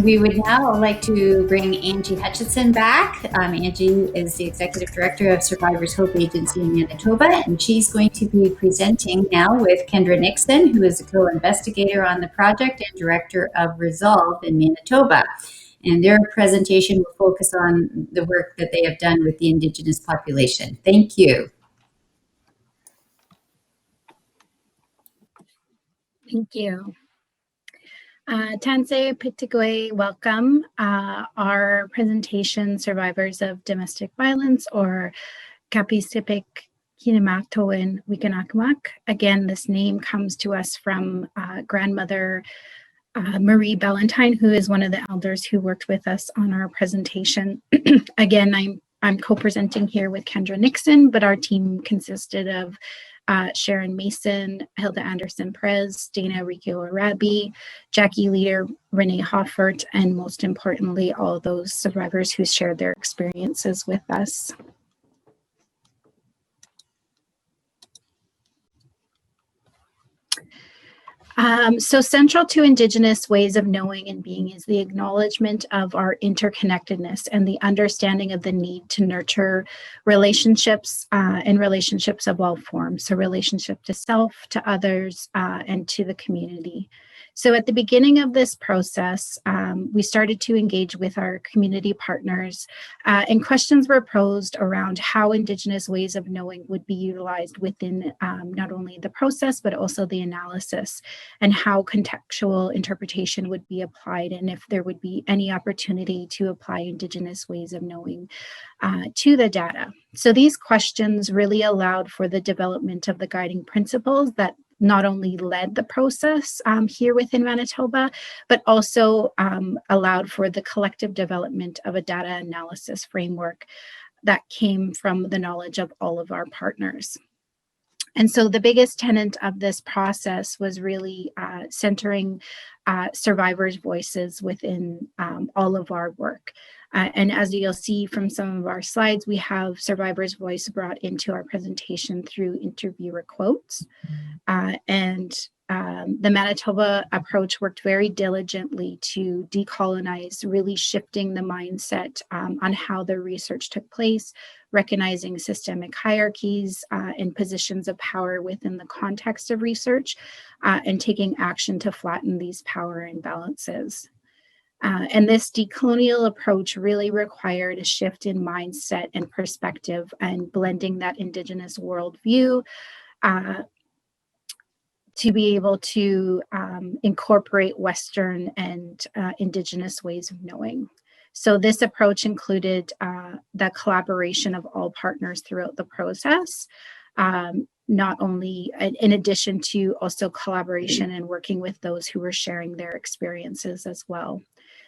We would now like to bring Angie Hutchinson back. Angie is the Executive Director of Survivors Hope Agency in Manitoba, and she's going to be presenting now with Kendra Nixon, who is a co-investigator on the project and Director of Resolve in Manitoba. And their presentation will focus on the work that they have done with the Indigenous population. Thank you. Thank you. Tansei Pitigwe, welcome. Our presentation, Survivors of Domestic Violence, or Paspicik Kitimahitowin Wikiwak. Again, this name comes to us from grandmother Marie Ballantyne, who is one of the elders who worked with us on our presentation. Again, I'm co-presenting here with Kendra Nixon, but our team consisted of Sharon Mason, Hilda Anderson-Pyrz, Riccio Arabe, Jacquie Leader, Renée Hoffart, and most importantly, all those survivors who shared their experiences with us. So central to Indigenous ways of knowing and being is the acknowledgement of our interconnectedness and the understanding of the need to nurture relationships and relationships of all forms. So relationship to self, to others, and to the community. So at the beginning of this process, we started to engage with our community partners, and questions were posed around how Indigenous ways of knowing would be utilized within not only the process, but also the analysis, and how contextual interpretation would be applied, and if there would be any opportunity to apply Indigenous ways of knowing to the data. So these questions really allowed for the development of the guiding principles that not only led the process here within Manitoba, but also allowed for the collective development of a data analysis framework that came from the knowledge of all of our partners. And so the biggest tenet of this process was really centering survivors' voices within all of our work. And as you'll see from some of our slides, we have survivors' voice brought into our presentation through interviewer quotes. The Manitoba approach worked very diligently to decolonize, really shifting the mindset on how the research took place, recognizing systemic hierarchies and positions of power within the context of research, and taking action to flatten these power imbalances. And this decolonial approach really required a shift in mindset and perspective, and blending that Indigenous worldview to be able to incorporate Western and Indigenous ways of knowing. So this approach included the collaboration of all partners throughout the process, not only in addition to also collaboration and working with those who were sharing their experiences as well.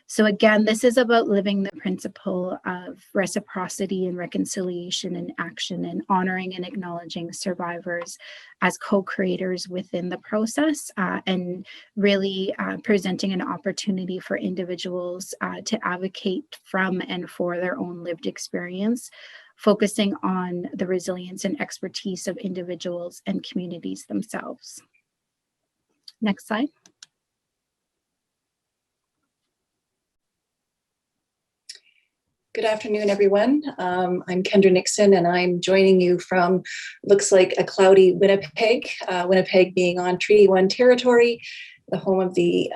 So again, this is about living the principle of reciprocity and reconciliation in action, and honoring and acknowledging survivors as co-creators within the process, and really presenting an opportunity for individuals to advocate from and for their own lived experience, focusing on the resilience and expertise of individuals and communities themselves. Next slide. Good afternoon, everyone. I'm Kendra Nixon, and I'm joining you from, looks like, a cloudy Winnipeg, Winnipeg being on Treaty 1 territory, the home of the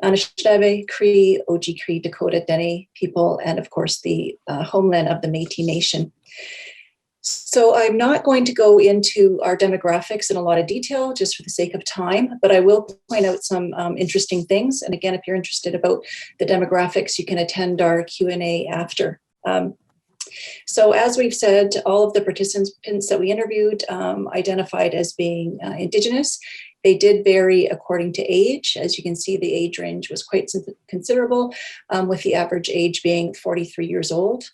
Anishinaabe, Cree, Oji-Cree, Dakota, Dene people, and of course the homeland of the Métis Nation. So I'm not going to go into our demographics in a lot of detail just for the sake of time, but I will point out some interesting things. And again, if you're interested about the demographics, you can attend our Q&A after. So as we've said, all of the participants that we interviewed identified as being Indigenous. They did vary according to age. As you can see, the age range was quite considerable, with the average age being 43 years old.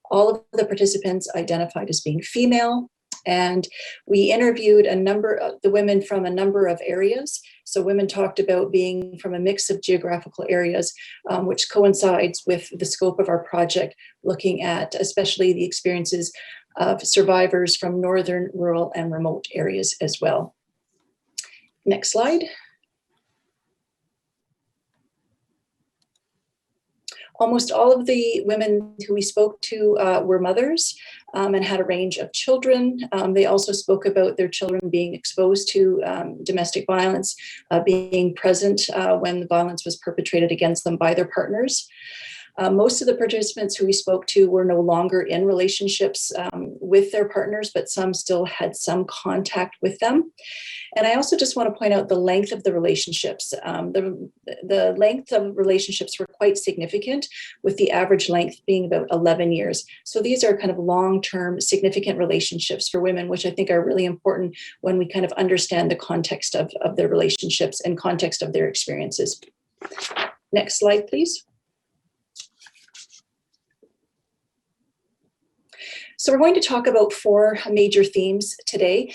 All of the participants identified as being female, and we interviewed a number of the women from a number of areas. So women talked about being from a mix of geographical areas, which coincides with the scope of our project, looking at especially the experiences of survivors from northern, rural, and remote areas as well. Next slide. Almost all of the women who we spoke to were mothers and had a range of children. They also spoke about their children being exposed to domestic violence, being present when the violence was perpetrated against them by their partners. Most of the participants who we spoke to were no longer in relationships with their partners, but some still had some contact with them. And I also just want to point out the length of the relationships. The length of relationships were quite significant, with the average length being about 11 years. So these are kind of long-term, significant relationships for women, which I think are really important when we kind of understand the context of their relationships and context of their experiences. Next slide, please. So we're going to talk about 4 major themes today.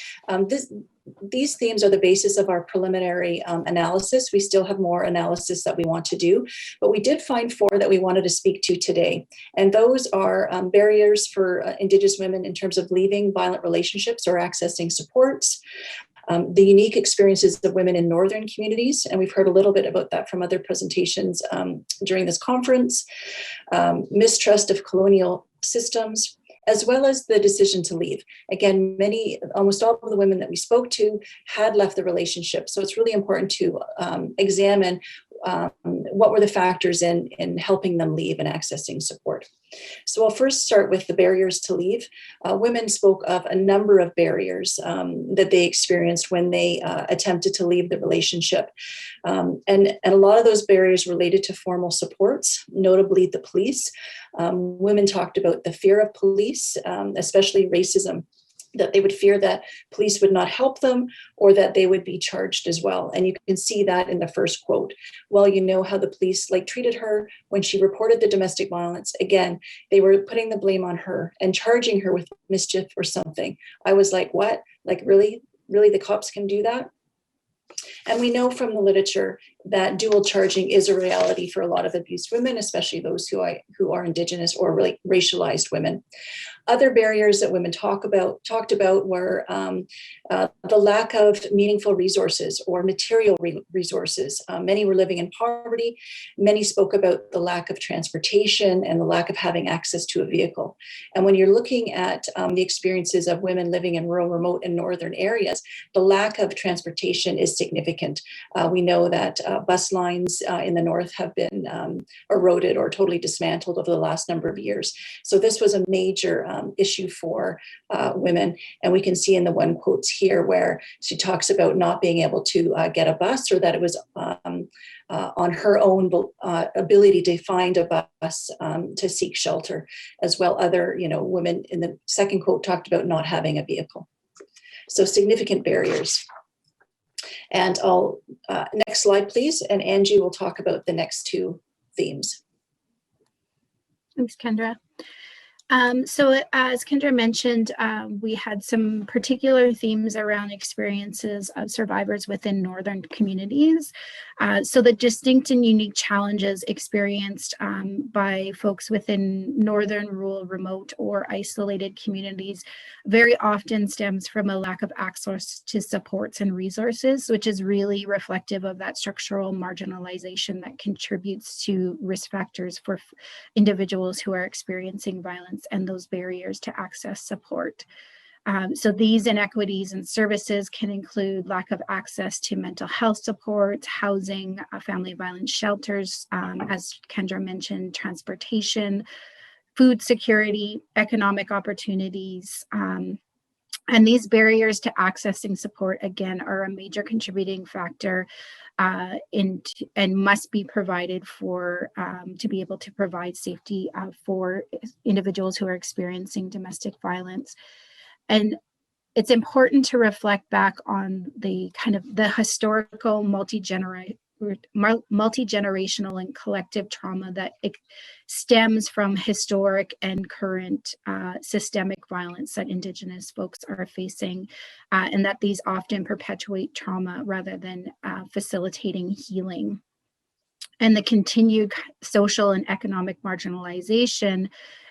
These themes are the basis of our preliminary analysis. We still have more analysis that we want to do, but we did find 4 that we wanted to speak to today. And those are barriers for Indigenous women in terms of leaving violent relationships or accessing supports, the unique experiences of women in Northern communities, and we've heard a little bit about that from other presentations during this conference, mistrust of colonial systems, as well as the decision to leave. Again, almost all of the women that we spoke to had left the relationship. So it's really important to examine what were the factors in helping them leave and accessing support. So I'll first start with the barriers to leave. Women spoke of a number of barriers that they experienced when they attempted to leave the relationship. And a lot of those barriers related to formal supports, notably the police. Women talked about the fear of police, especially racism, that they would fear that police would not help them or that they would be charged as well. And you can see that in the first quote. Well, you know how the police treated her when she reported the domestic violence. Again, they were putting the blame on her and charging her with mischief or something. I was like, what? Really? Really, the cops can do that? And we know from the literature that dual charging is a reality for a lot of abused women, especially those who are Indigenous or really racialized women. Other barriers that women talked about were the lack of meaningful resources or material resources. Many were living in poverty. Many spoke about the lack of transportation and the lack of having access to a vehicle. And when you're looking at the experiences of women living in rural, remote, and northern areas, the lack of transportation is significant. We know that bus lines in the north have been eroded or totally dismantled over the last number of years. So this was a major issue for women. And we can see in the one quotes here where she talks about not being able to get a bus, or that it was on her own ability to find a bus to seek shelter as well. Other, women in the second quote talked about not having a vehicle. So significant barriers. And next slide, please. And Angie will talk about the next 2 themes. Thanks, Kendra. So as Kendra mentioned, we had some particular themes around experiences of survivors within Northern communities. So the distinct and unique challenges experienced by folks within Northern, rural, remote, or isolated communities very often stems from a lack of access to supports and resources, which is really reflective of that structural marginalization that contributes to risk factors for individuals who are experiencing violence and those barriers to access support. So these inequities in services can include lack of access to mental health supports, housing, family violence shelters, as Kendra mentioned, transportation, food security, economic opportunities. And these barriers to accessing support, again, are a major contributing factor and must be provided for to be able to provide safety for individuals who are experiencing domestic violence. And it's important to reflect back on the kind of the historical multi-generational and collective trauma that stems from historic and current systemic violence that Indigenous folks are facing, and that these often perpetuate trauma rather than facilitating healing. And the continued social and economic marginalization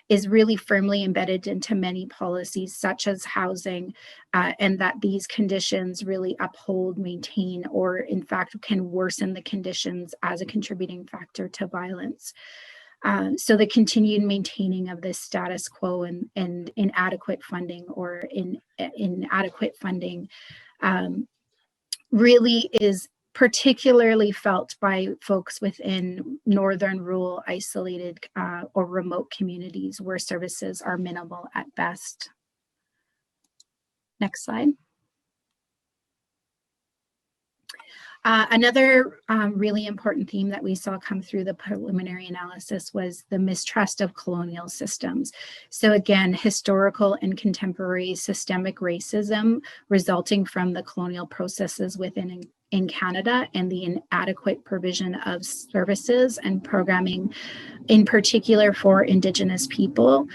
is really firmly embedded into many policies, such as housing, and that these conditions really uphold, maintain, or in fact can worsen the conditions as a contributing factor to violence. So the continued maintaining of this status quo and inadequate funding or inadequate funding really is particularly felt by folks within northern, rural, isolated, or remote communities where services are minimal at best. Next slide. Another really important theme that we saw come through the preliminary analysis was the mistrust of colonial systems. So again, historical and contemporary systemic racism resulting from the colonial processes within in Canada and the inadequate provision of services and programming, in particular for Indigenous people,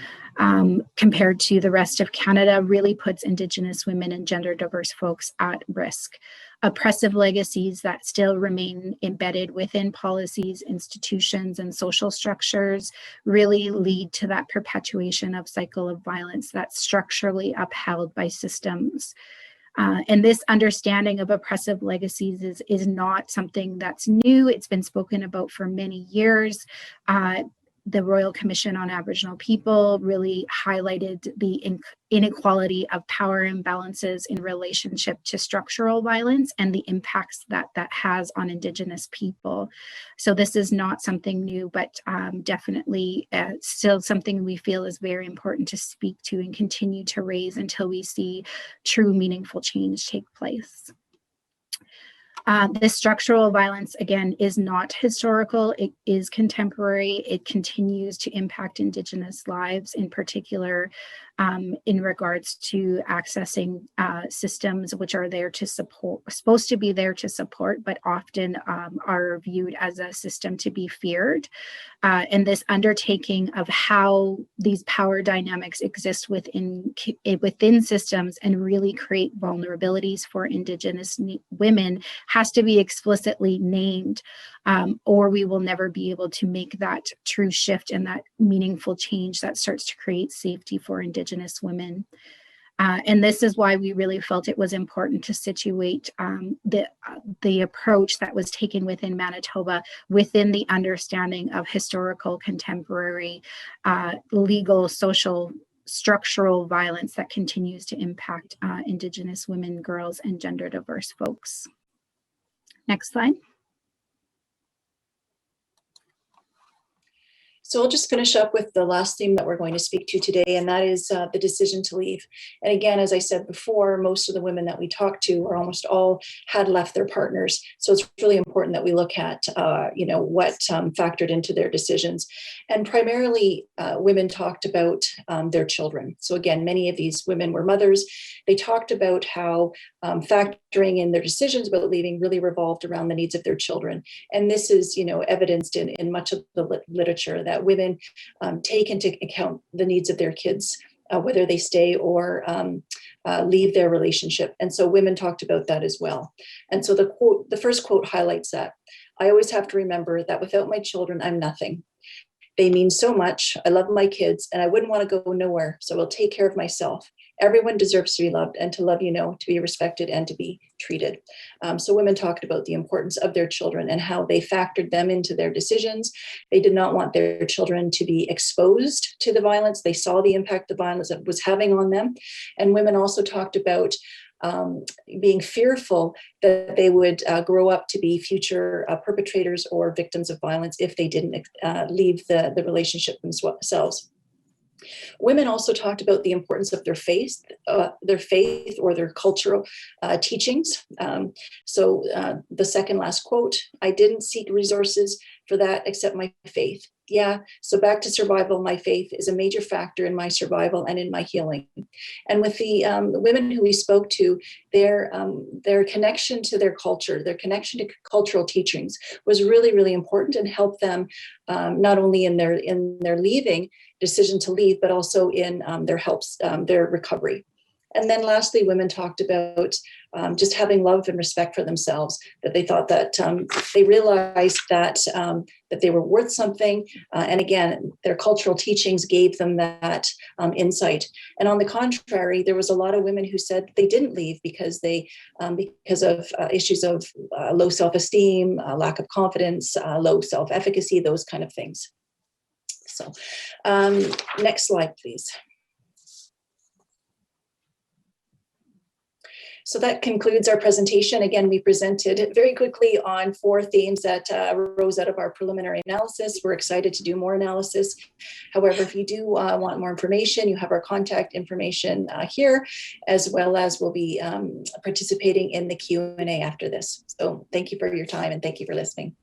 compared to the rest of Canada, really puts Indigenous women and gender diverse folks at risk. Oppressive legacies that still remain embedded within policies, institutions, and social structures really lead to that perpetuation of cycle of violence that's structurally upheld by systems. And this understanding of oppressive legacies is not something that's new. It's been spoken about for many years. The Royal Commission on Aboriginal People really highlighted the inequality of power imbalances in relationship to structural violence and the impacts that that has on Indigenous people. So this is not something new, but definitely still something we feel is very important to speak to and continue to raise until we see true meaningful change take place. This structural violence, again, is not historical. It is contemporary. It continues to impact Indigenous lives, in particular, in regards to accessing systems which are there to support, supposed to be there to support, but often are viewed as a system to be feared. And this undertaking of how these power dynamics exist within systems and really create vulnerabilities for Indigenous women has to be explicitly named, or we will never be able to make that true shift and that meaningful change that starts to create safety for Indigenous women. And this is why we really felt it was important to situate the approach that was taken within Manitoba within the understanding of historical, contemporary, legal, social, structural violence that continues to impact Indigenous women, girls, and gender diverse folks. Next slide. So I'll just finish up with the last theme that we're going to speak to today, and that is the decision to leave. And again, as I said before, most of the women that we talked to, or almost all, had left their partners. So it's really important that we look at, what factored into their decisions. And primarily, women talked about their children. So again, many of these women were mothers. They talked about how factoring in their decisions about leaving really revolved around the needs of their children. And this is, evidenced in much of the literature that women take into account the needs of their kids, whether they stay or leave their relationship. And so women talked about that as well. And so the first quote highlights that. I always have to remember that without my children, I'm nothing. They mean so much. I love my kids and I wouldn't want to go nowhere. So I'll take care of myself. Everyone deserves to be loved and to love, to be respected and to be treated. So women talked about the importance of their children and how they factored them into their decisions. They did not want their children to be exposed to the violence. They saw the impact the violence was having on them. And women also talked about being fearful that they would grow up to be future perpetrators or victims of violence if they didn't leave the relationship themselves. Women also talked about the importance of their faith or their cultural teachings. So the second last quote, I didn't seek resources for that except my faith. Yeah, so back to survival, my faith is a major factor in my survival and in my healing. And with the women who we spoke to, their connection to their culture, their connection to cultural teachings was really, really important and helped them not only in their leaving decision to leave, but also in their recovery. And then lastly, women talked about just having love and respect for themselves, that they thought that they realized that they were worth something. And again, their cultural teachings gave them that insight. And on the contrary, there was a lot of women who said they didn't leave because of issues of low self-esteem, lack of confidence, low self-efficacy, those kind of things. So next slide, please. So that concludes our presentation. Again, we presented very quickly on 4 themes that arose out of our preliminary analysis. We're excited to do more analysis. However, if you do want more information, you have our contact information here, as well as we'll be participating in the Q&A after this. So thank you for your time and thank you for listening.